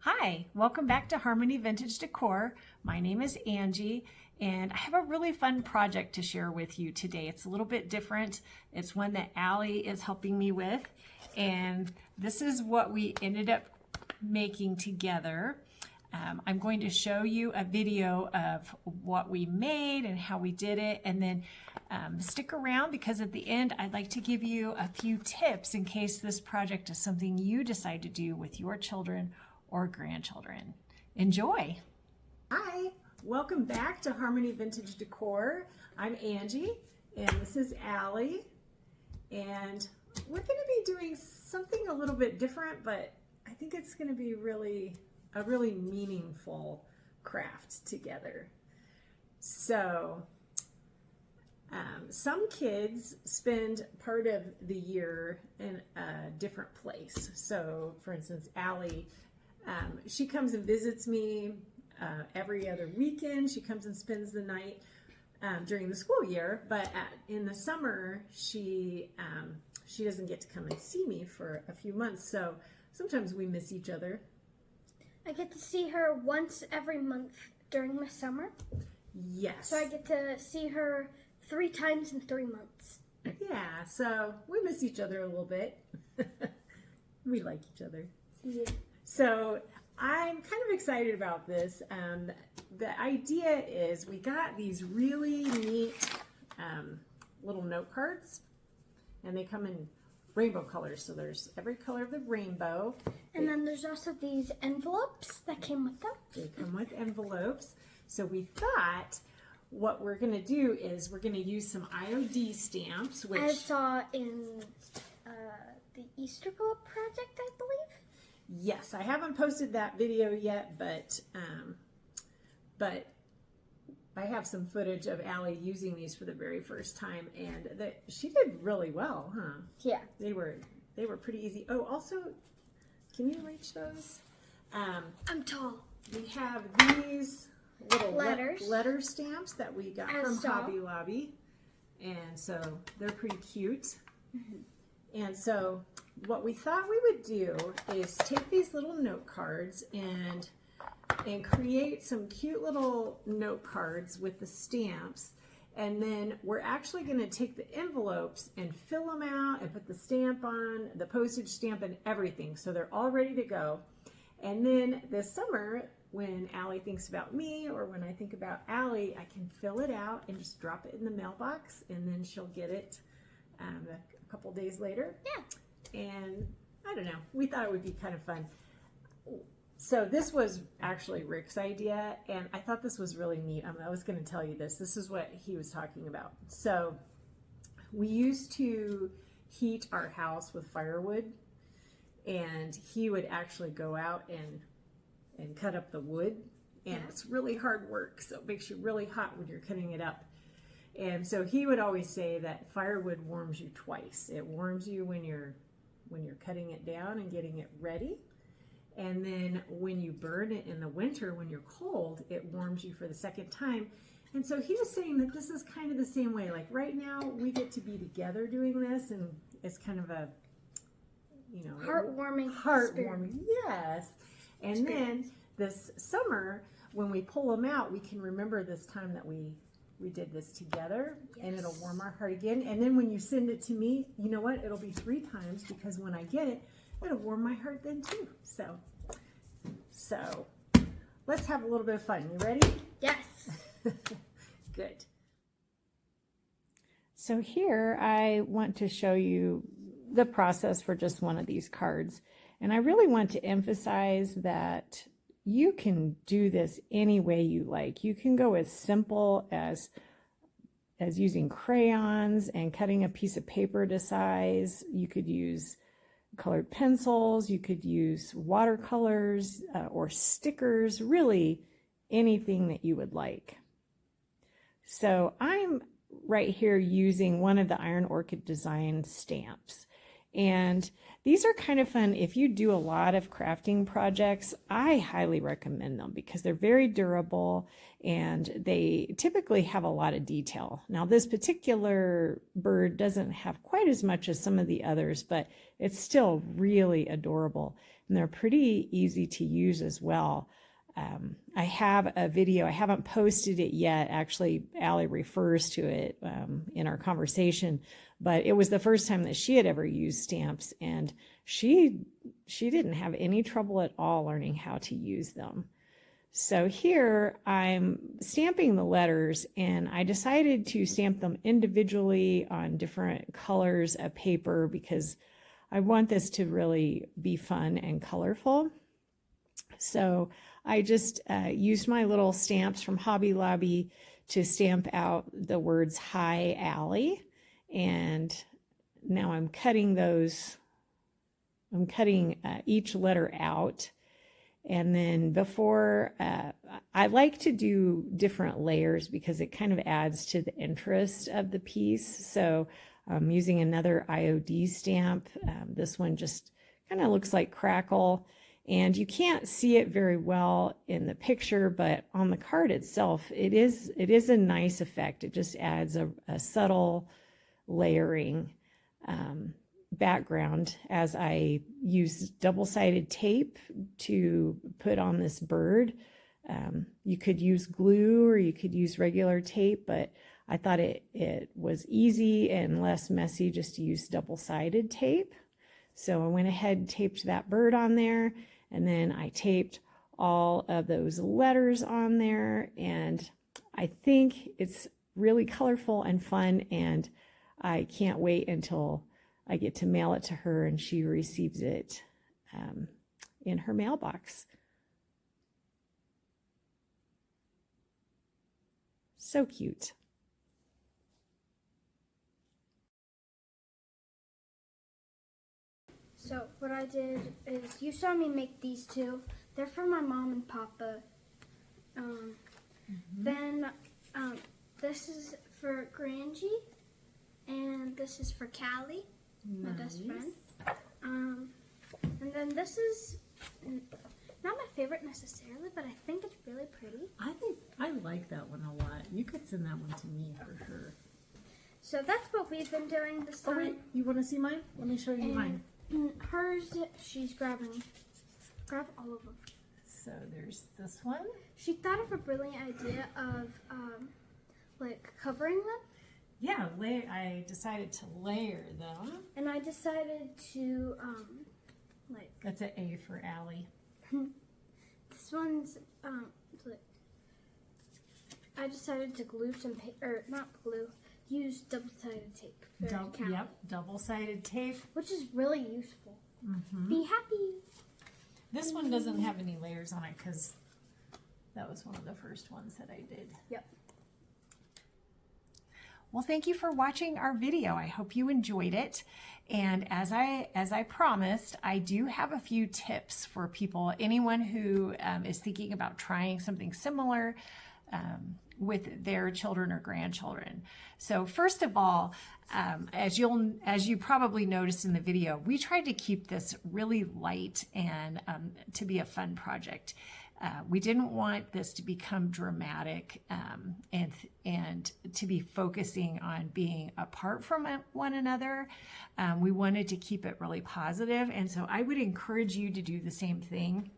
Hi, welcome back to Harmony Vintage Decor. My name is Angie, and I have a really fun project to share with you today. It's a little bit different. It's one that Allie is helping me with, and this is what we ended up making together. I'm going to show you a video of what we made and how we did it, and then stick around because at the end I'd like to give you a few tips in case this project is something you decide to do with your children or grandchildren. Enjoy! Hi, welcome back to Harmony Vintage Decor. I'm Angie and this is Allie, and we're going to be doing something a little bit different, but I think it's going to be a really meaningful craft together. So some kids spend part of the year in a different place. So for instance, Allie, she comes and visits me every other weekend. She comes and spends the night during the school year, but in the summer she doesn't get to come and see me for a few months. So sometimes we miss each other. I get to see her once every month during the summer. Yes. So I get to see her 3 times in 3 months. Yeah, so we miss each other a little bit. We like each other. Yeah. So I'm kind of excited about this. The idea is we got these really neat little note cards, and they come in rainbow colors. So there's every color of the rainbow. And then there's also these envelopes that came with them. They come with envelopes. So we thought what we're going to do is we're going to use some IOD stamps, which I saw in the Easter Globe project, I believe. yes, I haven't posted that video yet, but I have some footage of Allie using these for the very first time, and she did really well, huh? Yeah. They were pretty easy. Oh, also, can you reach those? I'm tall. We have these little letter stamps that we got from Hobby Lobby, and so they're pretty cute. Mm-hmm. And so what we thought we would do is take these little note cards and create some cute little note cards with the stamps, and then we're actually going to take the envelopes and fill them out and put the stamp on, the postage stamp and everything, so they're all ready to go. And then this summer, when Allie thinks about me or when I think about Allie, I can fill it out and just drop it in the mailbox, and then she'll get it a couple days later. Yeah. And I don't know, we thought it would be kind of fun. So this was actually Rick's idea, and I thought this was really neat. I was going to tell you this. This is what he was talking about. So we used to heat our house with firewood, and he would actually go out and cut up the wood, and it's really hard work, so it makes you really hot when you're cutting it up. And so he would always say that firewood warms you twice. It warms you when you're cutting it down and getting it ready. And then when you burn it in the winter, when you're cold, it warms you for the second time. And so he was saying that this is kind of the same way. Like right now, we get to be together doing this, and it's kind of a, Heartwarming. Yes. And then this summer, when we pull them out, we can remember this time that we did this together, and it'll warm our heart again. And then when you send it to me, you know what? It'll be 3 times, because when I get it, it'll warm my heart then too. So let's have a little bit of fun. You ready? Yes. Good. So here I want to show you the process for just one of these cards. And I really want to emphasize that you can do this any way you like. You can go as simple as using crayons and cutting a piece of paper to size. You could use colored pencils, you could use watercolors or stickers, really anything that you would like. So I'm right here using one of the Iron Orchid Design stamps, and these are kind of fun. If you do a lot of crafting projects, I highly recommend them because they're very durable and they typically have a lot of detail. Now, this particular bird doesn't have quite as much as some of the others, but it's still really adorable. And they're pretty easy to use as well. I have a video, I haven't posted it yet. Actually, Allie refers to it in our conversation, but it was the first time that she had ever used stamps, and she didn't have any trouble at all learning how to use them. So here I'm stamping the letters, and I decided to stamp them individually on different colors of paper because I want this to really be fun and colorful. So I just used my little stamps from Hobby Lobby to stamp out the words "Hi, Allie." And now I'm cutting those, I'm cutting each letter out. And then before, I like to do different layers because it kind of adds to the interest of the piece. So I'm using another IOD stamp. This one just kind of looks like crackle. And you can't see it very well in the picture, but on the card itself, it is a nice effect. It just adds a subtle layering background as I use double-sided tape to put on this bird. You could use glue or you could use regular tape, but I thought it was easy and less messy just to use double-sided tape. So I went ahead and taped that bird on there. And then I taped all of those letters on there, and I think it's really colorful and fun, and I can't wait until I get to mail it to her and she receives it in her mailbox. So cute. So what I did is, you saw me make these two. They're for my mom and papa. Then this is for Grangie, and this is for Callie, my best friend. And then this is not my favorite necessarily, but I think it's really pretty. I like that one a lot. You could send that one to me for sure. So that's what we've been doing this time. Oh wait, you want to see mine? Let me show you mine. Hers, she's grab all of them. So there's this one. She thought of a brilliant idea of like covering them. Yeah, I decided to layer them. And I decided to like, That's an A for Allie. this one's like, I decided to glue some paper, not glue, use double-sided tape for Callie. Yep, double-sided tape. Which is really useful. Be happy. This one doesn't have any layers on it because that was one of the first ones that I did. Yep. Well, thank you for watching our video. I hope you enjoyed it. And as I promised, I do have a few tips for people, anyone who is thinking about trying something similar with their children or grandchildren. So first of all, as you probably noticed in the video, we tried to keep this really light and to be a fun project. We didn't want this to become dramatic and to be focusing on being apart from one another. We wanted to keep it really positive, and so I would encourage you to do the same thing.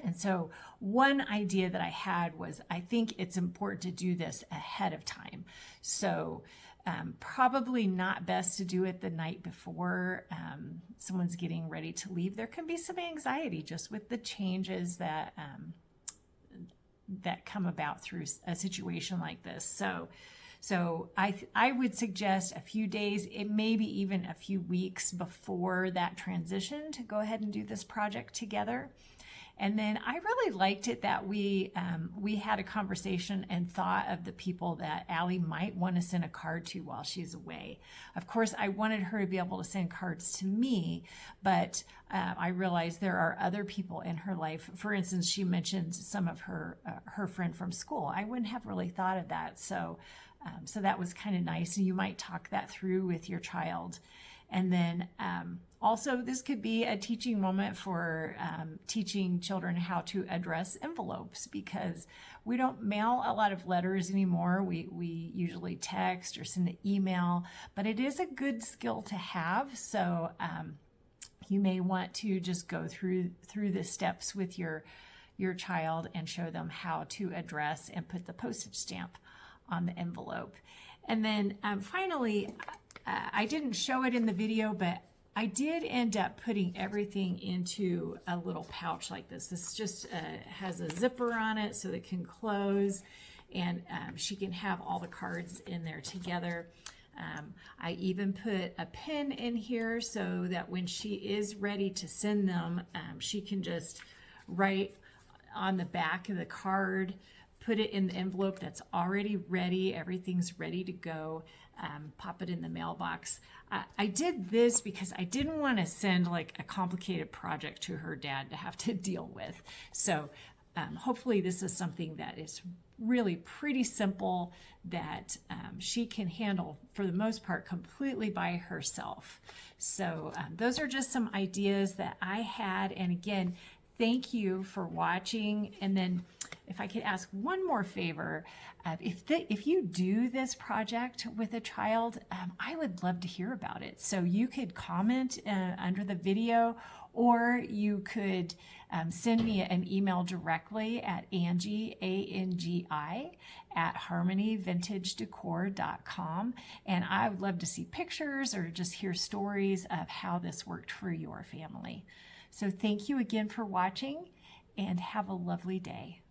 And so one idea that I had was, I think it's important to do this ahead of time. So probably not best to do it the night before someone's getting ready to leave. There can be some anxiety just with the changes that that come about through a situation like this. So I would suggest a few days, it maybe even a few weeks before that transition, to go ahead and do this project together. And then I really liked it that we had a conversation and thought of the people that Allie might want to send a card to while she's away. Of course, I wanted her to be able to send cards to me, but I realized there are other people in her life. For instance, she mentioned some of her friend from school. I wouldn't have really thought of that. So that was kind of nice. And you might talk that through with your child. And then Also, this could be a teaching moment for teaching children how to address envelopes, because we don't mail a lot of letters anymore. We usually text or send an email, but it is a good skill to have. So you may want to just go through the steps with your child and show them how to address and put the postage stamp on the envelope. And then finally, I didn't show it in the video, but I did end up putting everything into a little pouch like this. This just has a zipper on it so it can close, and she can have all the cards in there together. I even put a pen in here so that when she is ready to send them, she can just write on the back of the card, put it in the envelope that's already ready. Everything's ready to go. Pop it in the mailbox. I did this because I didn't want to send like a complicated project to her dad to have to deal with. So hopefully this is something that is really pretty simple, that she can handle for the most part completely by herself. So those are just some ideas that I had. And again, thank you for watching. And then if I could ask one more favor, if you do this project with a child, I would love to hear about it. So you could comment under the video, or you could send me an email directly at Angie, ANGI, at harmonyvintagedecor.com. And I would love to see pictures or just hear stories of how this worked for your family. So thank you again for watching, and have a lovely day.